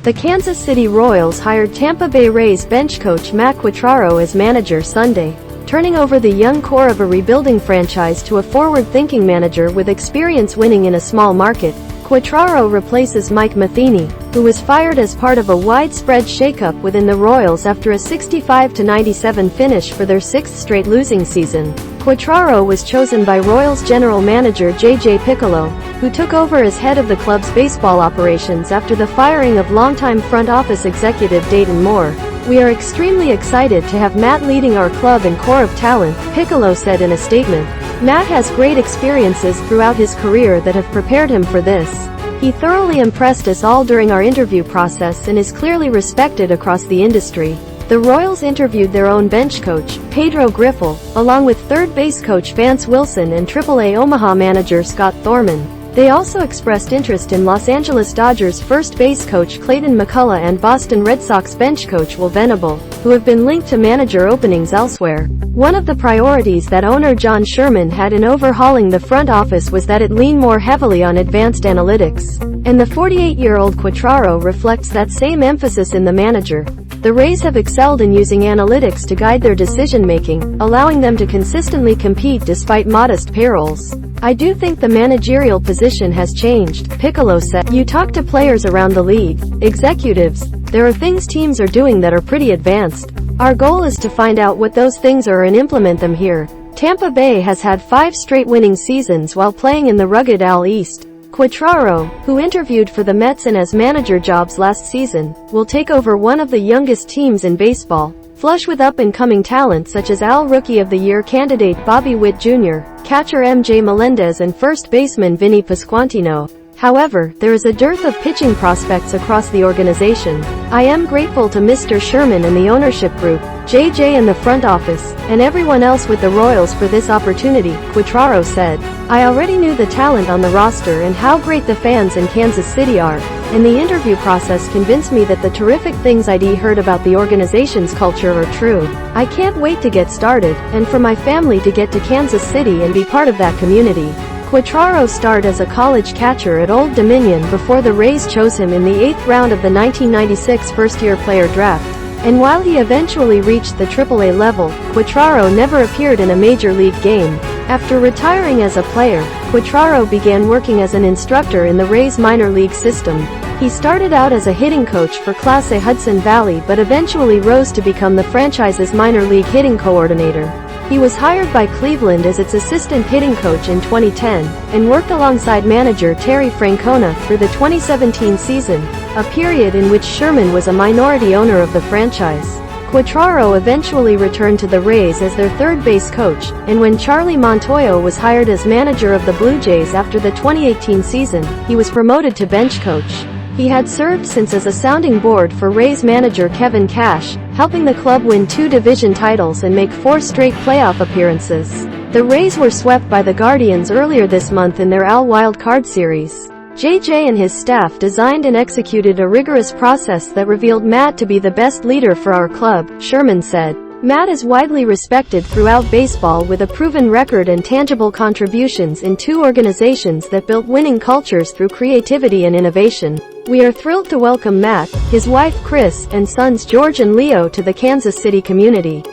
The Kansas City Royals hired Tampa Bay Rays bench coach Matt Quatraro as manager Sunday, turning over the young core of a rebuilding franchise to a forward-thinking manager with experience winning in a small market. Quatraro replaces Mike Matheny, who was fired as part of a widespread shakeup within the Royals after a 65-97 finish for their sixth straight losing season. Quatraro was chosen by Royals general manager J.J. Picollo, who took over as head of the club's baseball operations after the firing of longtime front office executive Dayton Moore. "We are extremely excited to have Matt leading our club and core of talent," Picollo said in a statement. "Matt has great experiences throughout his career that have prepared him for this. He thoroughly impressed us all during our interview process and is clearly respected across the industry." The Royals interviewed their own bench coach, Pedro Grifol, along with third base coach Vance and AAA Omaha manager Scott Thorman. They also expressed interest in Los Angeles Dodgers first base coach Clayton McCullough and Boston Red Sox bench coach Will Venable, who have been linked to manager openings elsewhere. One of the priorities that owner John Sherman had in overhauling the front office was that it lean more heavily on advanced analytics. And the 48-year-old Quatraro reflects that same emphasis in the manager. The Rays have excelled in using analytics to guide their decision-making, allowing them to consistently compete despite modest payrolls. "I do think the managerial position has changed," Picollo said. "You talk to players around the league, executives, there are things teams are doing that are pretty advanced. Our goal is to find out what those things are and implement them here." Tampa Bay has had 5 straight winning seasons while playing in the rugged AL East. Quatraro, who interviewed for the Mets and as manager jobs last season, will take over one of the youngest teams in baseball, flush with up-and-coming talent such as AL Rookie of the Year candidate Bobby Witt Jr., catcher MJ Melendez and first baseman Vinnie Pasquantino. However, there is a dearth of pitching prospects across the organization. "I am grateful to Mr. Sherman and the ownership group, JJ and the front office, and everyone else with the Royals for this opportunity," Quatraro said. "I already knew the talent on the roster and how great the fans in Kansas City are, and the interview process convinced me that the terrific things I'd heard about the organization's culture are true. I can't wait to get started, and for my family to get to Kansas City and be part of that community." Quatraro started as a college catcher at Old Dominion before the Rays chose him in the 8th round of the 1996 first-year player draft. And while he eventually reached the AAA level, Quatraro never appeared in a major league game. After retiring as a player, Quatraro began working as an instructor in the Rays minor league system. He started out as a hitting coach for Class A Hudson Valley but eventually rose to become the franchise's minor league hitting coordinator. He was hired by Cleveland as its assistant hitting coach in 2010, and worked alongside manager Terry Francona through the 2017 season, a period in which Sherman was a minority owner of the franchise. Quatraro eventually returned to the Rays as their third base coach, and when Charlie Montoyo was hired as manager of the Blue Jays after the 2018 season, he was promoted to bench coach. He had served since as a sounding board for Rays manager Kevin Cash, helping the club win 2 division titles and make 4 straight playoff appearances. The Rays were swept by the Guardians earlier this month in their AL Wild Card Series. JJ and his staff designed and executed a rigorous process that revealed Matt to be the best leader for our club, Sherman said. Matt is widely respected throughout baseball with a proven record and tangible contributions in 2 organizations that built winning cultures through creativity and innovation. We are thrilled to welcome Matt, his wife Chris, and sons George and Leo to the Kansas City community.